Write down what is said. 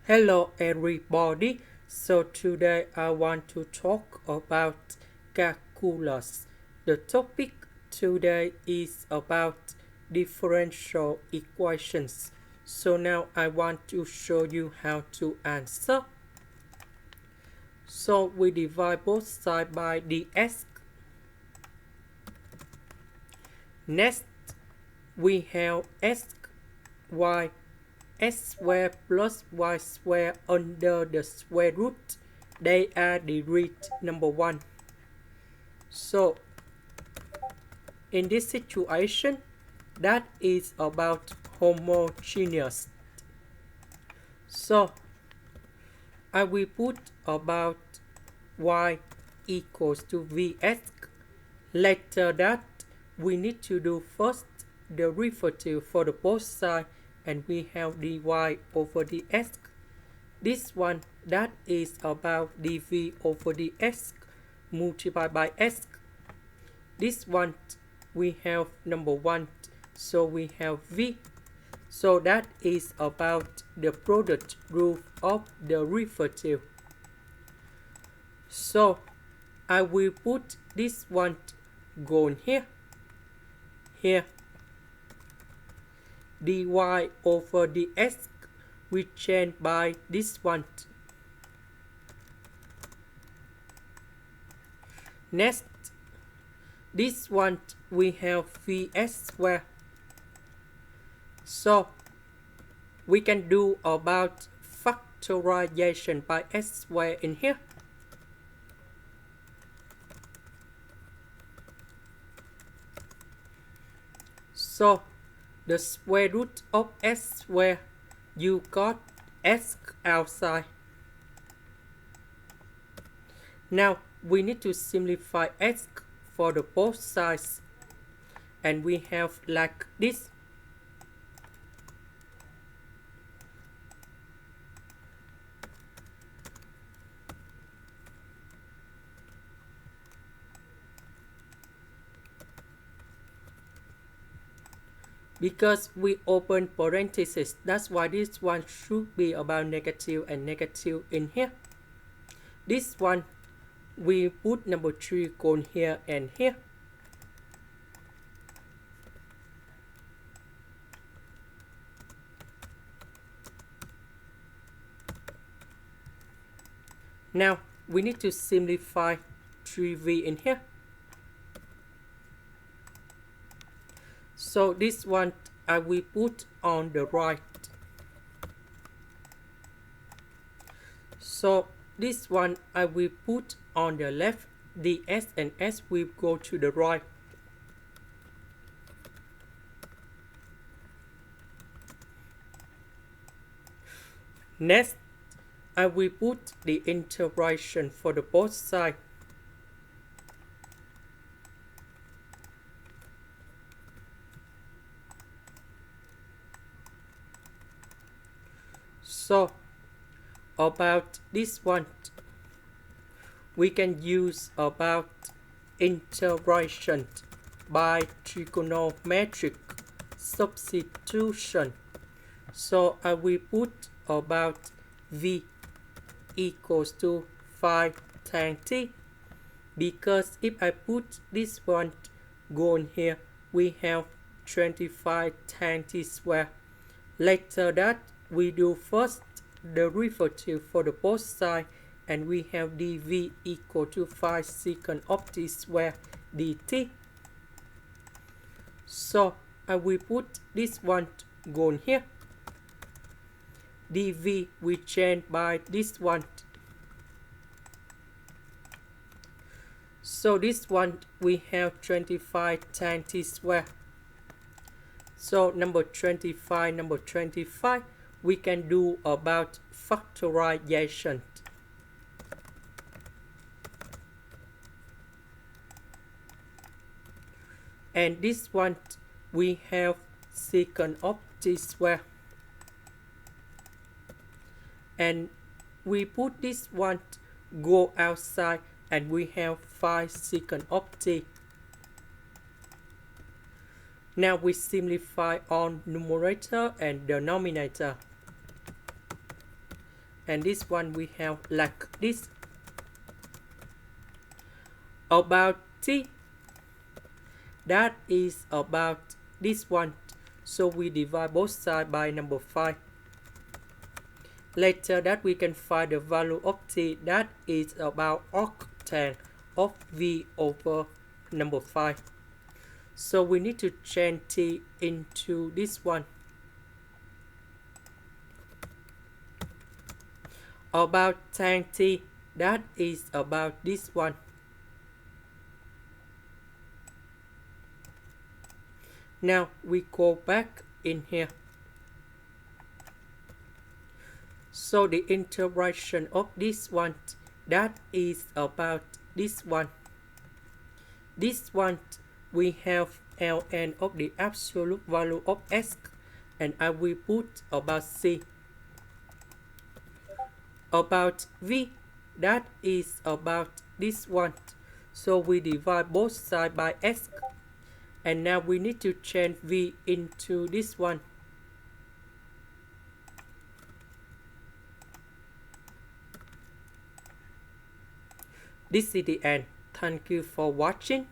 Hello everybody. So today I want to talk about calculus. The topic today is about differential equations. So now I want to show you how to answer. So we divide both sides by dx. Next we have y x squared plus y squared under the square root. They are degree number 1. So in this situation, that is about homogeneous. So I will put about y equals to vx. Later that we need to do first the derivative for the both sides, and we have dy over dx. This one, that is about dv over dx multiplied by x. This one, we have number 1, so we have v. So that is about the product rule of the derivative. So I will put this one going here. Dy over dx we change by this one. Next, this one we have vx squared. So we can do about factorization by x squared in here. So the square root of x squared, you got x outside. Now we need to simplify x for the both sides, and we have like this. Because we open parentheses, that's why this one should be about negative and negative in here. This one, we put number 3 going here and here. Now, we need to simplify 3v in here. So this one I will put on the right. So this one I will put on the left. The s and s will go to the right. Next, I will put the integration for the both sides. So about this one, we can use about integration by trigonometric substitution. So I will put about v equals to 5 tan t, because if I put this one going here, we have 25 tan t squared. Later that we do first the derivative for the both sides, and we have dv equal to 5 secant of t squared dt. So I will put this one going here. dv we change by this one. So this one we have 25 tan t squared. So number 25, we can do about factorization. And this one we have secant of t squared. And we put this one go outside, and we have 5 secant of t. Now we simplify on numerator and denominator. and this one we have like this. About t, that is about this one, so we divide both sides by number 5. Later that we can find the value of t, that is about octane of v over number 5. So we need to change t into this one. About tan t, that is about this one. Now we go back in here. So the integration of this one, that is about this one. This one we have ln of the absolute value of s, and I will put about c. About v, that is about this one, so we divide both sides by s, and now we need to change v into this one. This is the end. Thank you for watching.